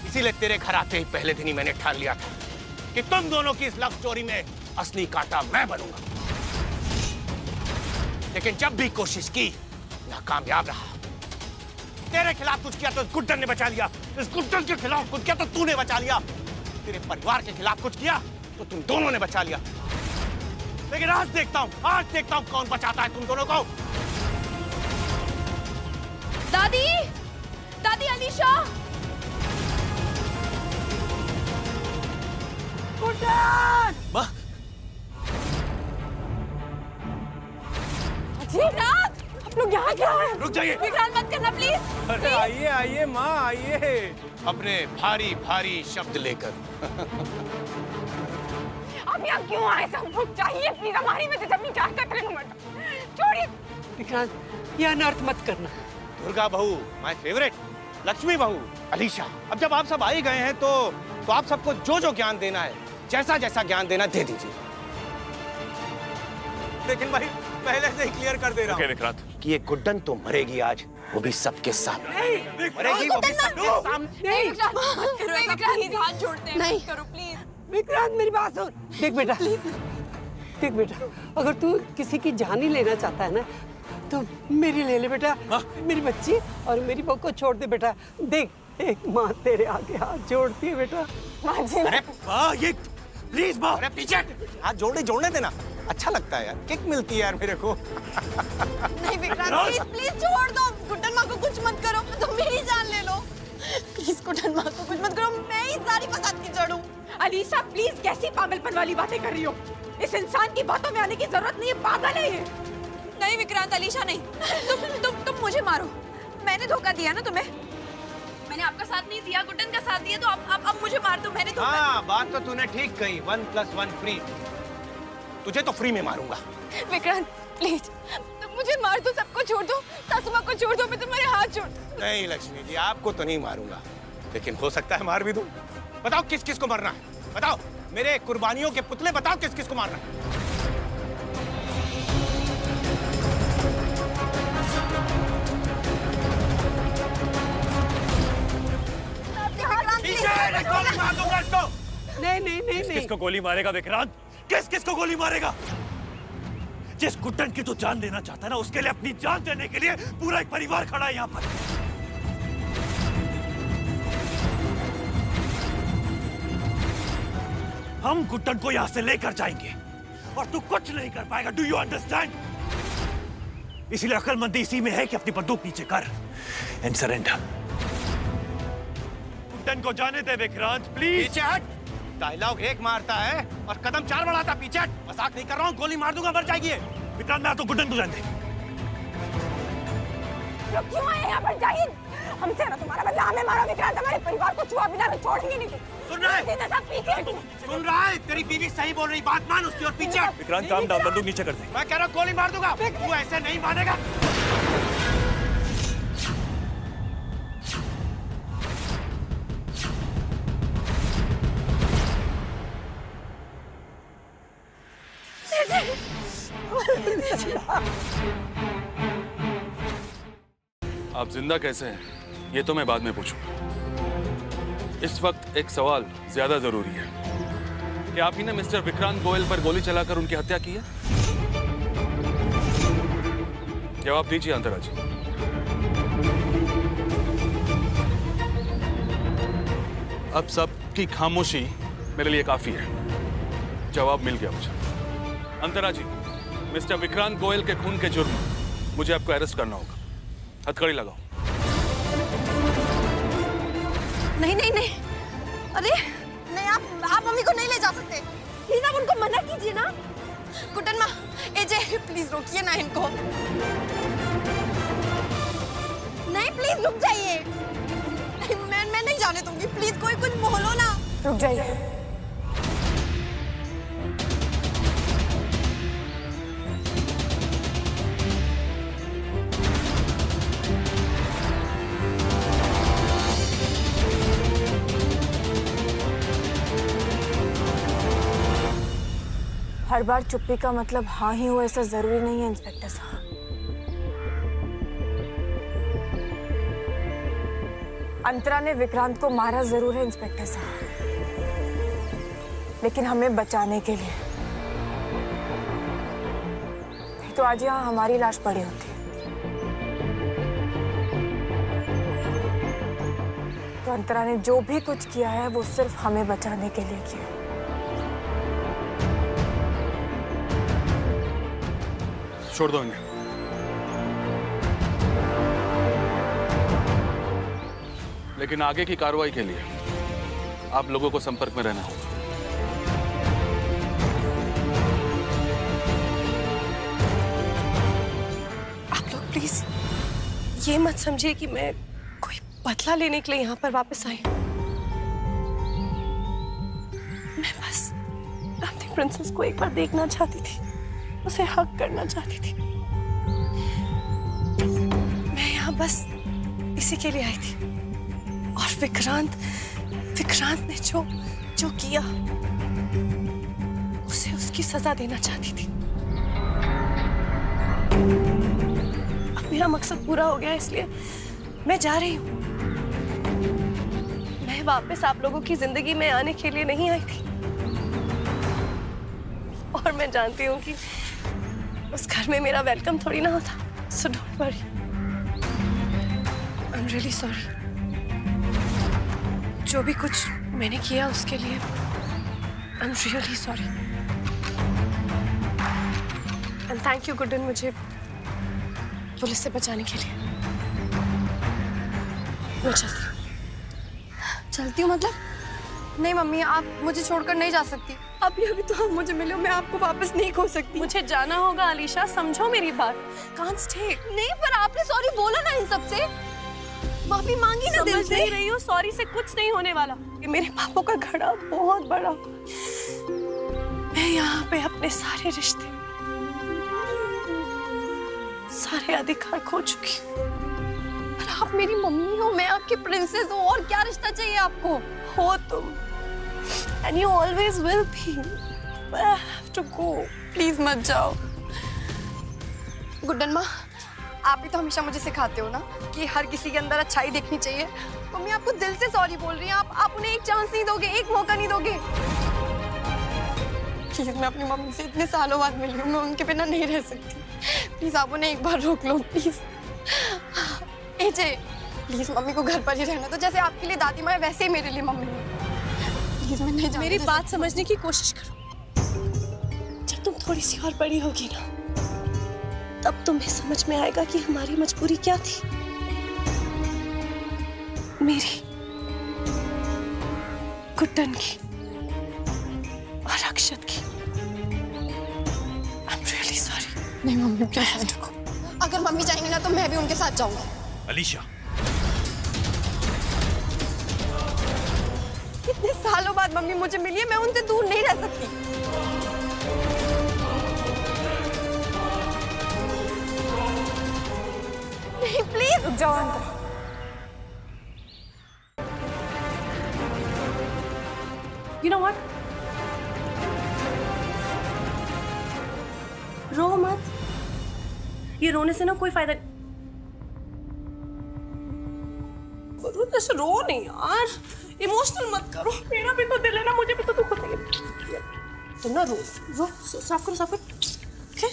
इसीलिए तेरे घर आते ही पहले दिन ही मैंने ठान लिया था कि तुम दोनों की इस लव स्टोरी में असली कांटा मैं बनूंगा। लेकिन जब भी कोशिश की, नाकामयाब रहा। तेरे खिलाफ कुछ किया तो इस गुड्डन ने बचा लिया, इस गुड्डन के खिलाफ कुछ किया तो तूने बचा लिया, तेरे परिवार के खिलाफ कुछ किया तो तुम दोनों ने बचा लिया। लेकिन आज देखता हूं कौन बचाता है तुम दोनों को। दादी, दादी अलीशा, माँ, विक्रांत, आप लोग यहाँ क्या हैं? रुक जाइए। विक्रांत मत करना प्लीज। अरे आइए आइए माँ, आइए। अपने भारी भारी शब्द लेकर। आप यहाँ क्यों आए? सब लोग चाहिए प्लीज, हमारी वजह से अपनी जान का ट्रेन मत छोड़िए। विक्रांत, ये अनर्थ मत करना। दुर्गा बहू, माय फेवरेट, लक्ष्मी बहू, अलीशा, अब जब आप सब आ ही गए हैं तो आप सबको जो जो ज्ञान देना है, जैसा जैसा ज्ञान देना दे दीजिए। लेकिन भाई पहले से ही क्लियर कर दे रहा हूँ विक्रांत कि ये गुड्डन तो मरेगी आज, वो भी सबके सामने मरेगी, वो भी सबके सामने। नहीं विक्रांत, मत करो ऐसा प्लीज, हाथ जोड़ते हैं, मत करो प्लीज। विक्रांत मेरी बात सुन। देख बेटा, देख बेटा, अगर तू किसी की जान ही लेना चाहता है ना तो मेरी ले ले बेटा, मेरी बच्ची और मेरी बहू को छोड़ दे बेटा। देख, एक माँ तेरे आगे हाथ जोड़ती है बेटा। माँ जी, अरे माँ, ये प्लीज माँ, अरे पीछे हाथ जोड़ने देना, अच्छा लगता है यार, किक मिलती है यार मेरे को। नहीं विक्रांत, प्लीज प्लीज छोड़ दो, गुड्डन माँ को कुछ मत करो, तो मेरी जान ले लो। प्लीज गुड्डन माँ को कुछ मत करो, मैं ही सारी फसाद की जड़ हूँ। अलीशा प्लीज, कैसी पागलपन वाली बातें कर रही हो? इस इंसान की बातों में आने की जरूरत नहीं है, पागल है ये। नहीं विक्रांत, अलीशा नहीं, तुम मुझे मारो। मैंने धोखा दिया ना तुम्हें, मैंने आपका साथ नहीं दिया, गुड्डन का साथ दिया, तो अब मुझे मार दो। मैंने धोखा दिया। हाँ, बात तो तूने ठीक कही, 1+1 फ्री। तुझे तो फ्री में मारूंगा। विक्रांत प्लीज, तुम मुझे मार दो, सबको छोड़ दो, सासू माँ को छोड़ दो, मैं तुम्हारे हाथ छोड़। नहीं लक्ष्मी जी, आपको तो नहीं मारूंगा, लेकिन हो सकता है मार भी दूं। बताओ किस किस को मारना है, बताओ मेरे कुर्बानियों के पुतले, बताओ किस किस को मारना है। गोली मार दूंगा इसको। नहीं किसको गोली मारेगा विक्रांत? किसको गोली मारेगा? जिस गुड्डन की तू जान लेना चाहता है ना, उसके लिए अपनी जान देने के लिए पूरा एक परिवार खड़ा है यहाँ पर। हम गुड्डन को यहाँ से लेकर जाएंगे और तू कुछ नहीं कर पाएगा। Do you understand? इसीलिए अक्लमंदी इसी में है कि अपनी बंदूक नीचे कर एंड सरेंडर। गुड्डन को जाने दे विक्रांत, प्लीज। पीछे हट। डायलॉग एक मारता है और कदम 4 बढ़ाता। पीछे हट। मजाक नहीं कर रहा हूँ, गोली मार दूंगा, मर जाएगी। विक्रांत, मैं तो गुड्डन को जाने दे। लोग क्यों आए यहाँ पर? जाहिद, हमसे ना तुम्हारा बदला हमें मारो। विक्रांत, हमारे परिवार को छुआ बिना छोड़ेंगे नहीं। सुन रहा है? पीछे हटी। सुन रहा है? तेरी बीवी सही बोल रही, बात मान उसकी और पीछे हट। विक्रांत, काम डाउन, बंदूक नीचे कर दे। मैं कह रहा हूँ गोली मार दूंगा, तू ऐसे नहीं मानेगा। आप जिंदा कैसे हैं, ये तो मैं बाद में पूछूं। इस वक्त एक सवाल ज्यादा जरूरी है कि आप ही ने मिस्टर विक्रांत गोयल पर गोली चलाकर उनकी हत्या की है? जवाब दीजिए अंतरा जी। अब सबकी खामोशी मेरे लिए काफी है। जवाब मिल गया मुझे। अंतरा जी, मिस्टर विक्रांत गोयल के खून के जुर्म में मुझे आपको अरेस्ट करना होगा। हथकड़ी लगाओ। नहीं नहीं नहीं, अरे नहीं, आप मम्मी को नहीं ले जा सकते। प्लीज आप उनको मना कीजिए ना। गुड्डन माँ, एजे प्लीज रोकिए ना इनको। नहीं प्लीज रुक जाइए। मैं नहीं जाने दूंगी, प्लीज कोई कुछ बोलो ना। रुक जाइए। हर बार चुप्पी का मतलब हाँ ही हो ऐसा जरूरी नहीं है इंस्पेक्टर साहब। अंतरा ने विक्रांत को मारा जरूर है इंस्पेक्टर साहब, लेकिन हमें बचाने के लिए। तो आज यहाँ हमारी लाश पड़ी होती। तो अंतरा ने जो भी कुछ किया है वो सिर्फ हमें बचाने के लिए किया। छोड़ दो इन्हें। लेकिन आगे की कार्रवाई के लिए आप लोगों को संपर्क में रहना होगा। आप लोग प्लीज ये मत समझिए कि मैं कोई बदला लेने के लिए यहाँ पर वापस आई। मैं बस अपनी प्रिंसेस को एक बार देखना चाहती थी, उसे हक करना चाहती थी। मैं यहाँ बस इसी के लिए आई थी। और विक्रांत ने जो किया उसे उसकी सजा देना चाहती थी। अब मेरा मकसद पूरा हो गया, इसलिए मैं जा रही हूँ। मैं वापस आप लोगों की जिंदगी में आने के लिए नहीं आई थी। और मैं जानती हूँ कि उस घर में मेरा वेलकम थोड़ी ना होता। So don't worry. I am really sorry. जो भी कुछ मैंने किया उसके लिए I am really sorry. And thank you Guddan, मुझे पुलिस से बचाने के लिए। मैं चलती हूँ। चलती हूँ मतलब? नहीं मम्मी, आप मुझे छोड़कर नहीं जा सकती। अभी तो आप मुझे मिले हो, मैं आपको वापस नहीं खो सकती। मुझे जाना होगा अलीशा, समझो मेरी बात। Can't stay। नहीं, पर आपने सॉरी बोला ना इन सब से। माफी मांगी ना दिल से। समझ नहीं रही हूँ, सॉरी से कुछ नहीं होने वाला। ये मेरे पापों का घड़ा बहुत बड़ा। मैं यहाँ पे अपने सारे रिश्ते, सारे अधिकार खो चुकी हूँ। पर आप मेरी मम्मी हो, मैं आपकी प्रिंसेस हूँ, और क्या रिश्ता चाहिए आपको? हो तुम, and you always will be, but I have to go. Please मत जाओ। गुड्डन माँ, आप ही तो हमेशा मुझे सिखाते हो ना कि हर किसी के अंदर अच्छाई देखनी चाहिए। मम्मी आपको दिल से सॉरी बोल रही हैं, आप उन्हें एक चांस नहीं दोगे, एक मौका नहीं दोगे? प्लीज, मैं अपनी मम्मी से इतने सालों बाद मिली हूँ, मैं उनके बिना नहीं रह सकती। प्लीज आप उन्हें एक बार रोक लो, प्लीज। एजे, प्लीज मम्मी को घर पर ही रहना, तो जैसे आपके लिए दादी माँ है वैसे ही मेरे लिए मम्मी है। प्लीज मैं नहीं जाने मेरी बात समझने की कोशिश करो। जब तुम थोड़ी सी और बड़ी होगी ना, तब तुम्हें समझ में आएगा कि हमारी मजबूरी क्या थी। मेरी, गुड्डन की और अक्षत की। I'm really sorry। नहीं मम्मी, प्लीज रखो। अगर मम्मी जाएंगी ना तो मैं भी उनके साथ जाऊंगा। अलीशा, इतने सालों बाद मम्मी मुझे मिली है, मैं उनसे दूर नहीं रह सकती। नहीं प्लीज रुक जाओ अंदर। You know what? रो मत। ये रोने से ना कोई फायदा। ऐसे रो नहीं यार, इमोशनल मत करो। मेरा भी तो दिल है ना, मुझे भी तो दुख होता है। तुम ना रो साफ करो, साफ करो। ओके?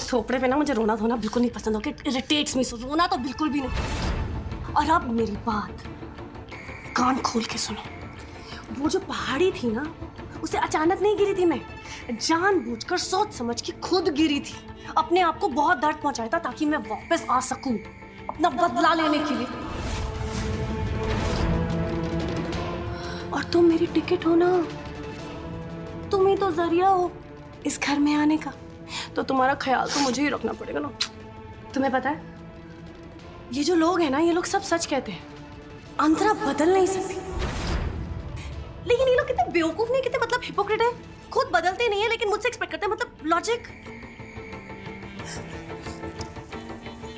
थोपड़े पे ना मुझे रोना धोना बिल्कुल नहीं पसंद। ओके? इरिटेट्स मी, रोना तो बिल्कुल भी नहीं। और अब मेरी बात कान खोल के सुनो। वो जो पहाड़ी थी ना, उसे अचानक नहीं गिरी थी मैं, जानबूझकर सोच समझ के खुद गिरी थी। अपने आप को बहुत दर्द पहुंचाया था ताकि मैं वापस आ सकूं अपना बदला लेने के लिए। और तुम मेरी टिकट हो ना, तुम ही तो जरिया हो इस घर में आने का, तो तुम्हारा ख्याल तो मुझे ही रखना पड़ेगा ना। तुम्हें पता है, ये जो लोग हैं ना, ये लोग सब सच कहते हैं, अंतरा बदल नहीं सकती। लेकिन ये लोग कितने बेवकूफ नहीं, कितने मतलब हिपोक्रेट है। खुद बदलते नहीं है लेकिन मुझसे एक्सपेक्ट करते हैं, मतलब लॉजिक।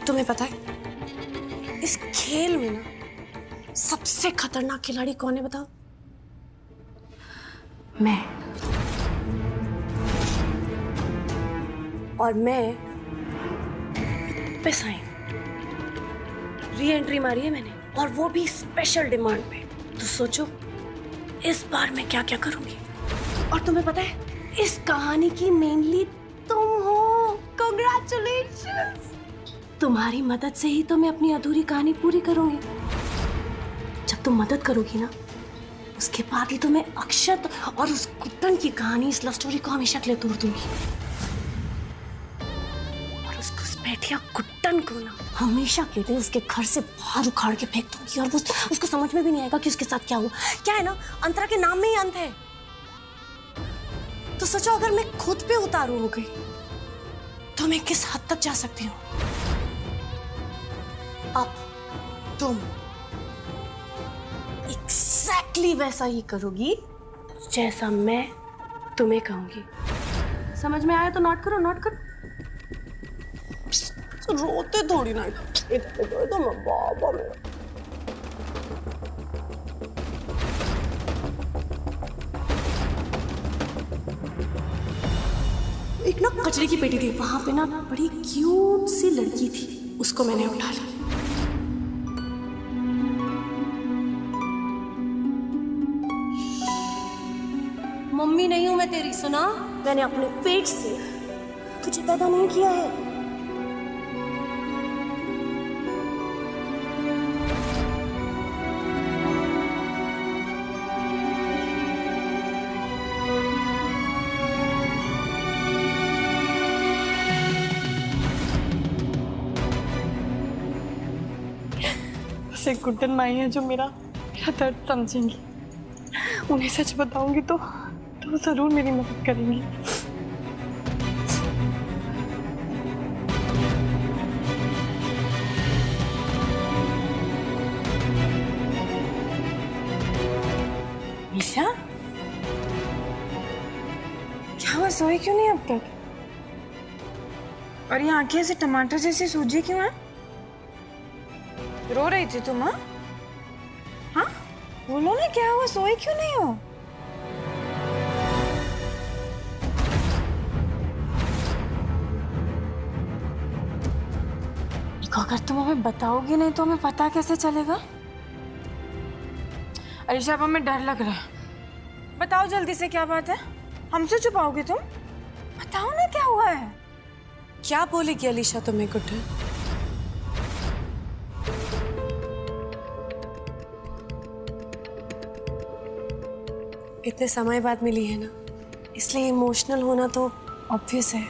तुम्हें पता है, इस खेल में ना सबसे खतरनाक खिलाड़ी कौन है बताओ? मैं। और मैं पे साइन री एंट्री मारी है मैंने, और वो भी स्पेशल डिमांड पे। तो सोचो इस बार मैं क्या क्या करूंगी। और तुम्हें पता है, इस कहानी की मेनली तुम हो। कांग्रेचुलेशंस। तुम्हारी मदद से ही तो मैं अपनी अधूरी कहानी पूरी करूंगी। जब तुम मदद करोगी ना, उसके बाद ही तो मैं अक्षत और उस गुड्डन की कहानी, इस लव स्टोरी को हमेशा के लिए तोड़ दूंगी। और उसको उस बैठिया गुड्डन को ना हमेशा के लिए उसके घर से बाहर उखाड़ के फेंक दूंगी। और उसको समझ में भी नहीं आएगा कि उसके साथ क्या हुआ। क्या है ना, अंतरा के नाम में ही अंत है। तो सोचो, अगर मैं खुद पे उतारू हो गई तो मैं किस हद तक जा सकती हूँ। अब तुम एग्जैक्टली वैसा ही करोगी जैसा मैं तुम्हें कहूंगी। समझ में आया तो नोट करो, नोट करो। तो रोते थोड़ी ना, तो मैं बाबा मेरा। एक ना कचरे की पेटी थी, वहां पे ना बड़ी क्यूट सी लड़की थी, उसको मैंने उठा लिया। मम्मी नहीं हूं मैं तेरी, सुना? मैंने अपने पेट से तुझे पैदा नहीं किया है। एक गुड्डन माई है जो मेरा मेरा दर्द समझेंगी। उन्हें सच बताऊंगी तो जरूर मेरी मदद करेंगी। ईशा, क्या हुआ? सोई क्यों नहीं अब तक? और ये आंखें ऐसे टमाटर जैसी सूजी क्यों है? रो रही थी तुम? हाँ, बोलो ना क्या हुआ? सोई क्यों नहीं हो? अगर तुम हमें बताओगी नहीं तो हमें पता कैसे चलेगा? अलीशा, अब हमें डर लग रहा है। बताओ जल्दी से, क्या बात है? हमसे छुपाओगे तुम? बताओ ना क्या हुआ है। क्या बोलेगी अलीशा तुम्हें गुड्डन? इतने समय बाद मिली है ना, इसलिए इमोशनल होना तो ऑब्वियस है।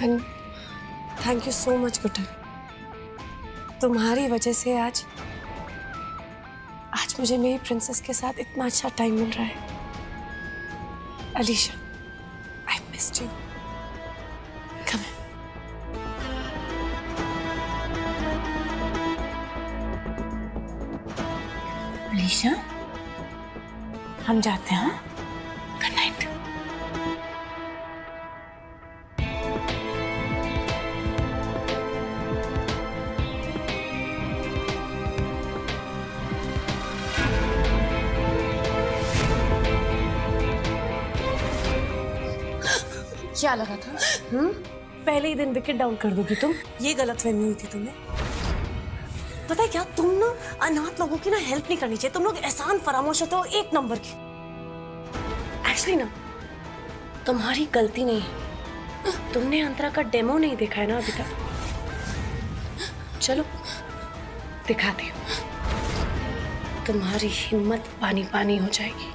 And thank you so much Guddan, तुम्हारी वजह से आज मुझे मेरी प्रिंसेस के साथ इतना अच्छा टाइम मिल रहा है। Alisha, I missed you. कम है। अलीशा, हम जाते हैं। Good night. क्या लगा था? पहले ही दिन विकेट डाउन कर दोगी तुम? ये गलतफहमी हुई थी तुम्हें? पता है क्या, तुम ना अनाथ लोगों की ना हेल्प नहीं करनी चाहिए। तुम लोग एहसान फरामोश होते हो एक नंबर के। एक्चुअली ना तुम्हारी गलती नहीं है, तुमने अंतरा का डेमो नहीं देखा है ना अभी तक। चलो दिखाती हूँ, तुम्हारी हिम्मत पानी पानी हो जाएगी।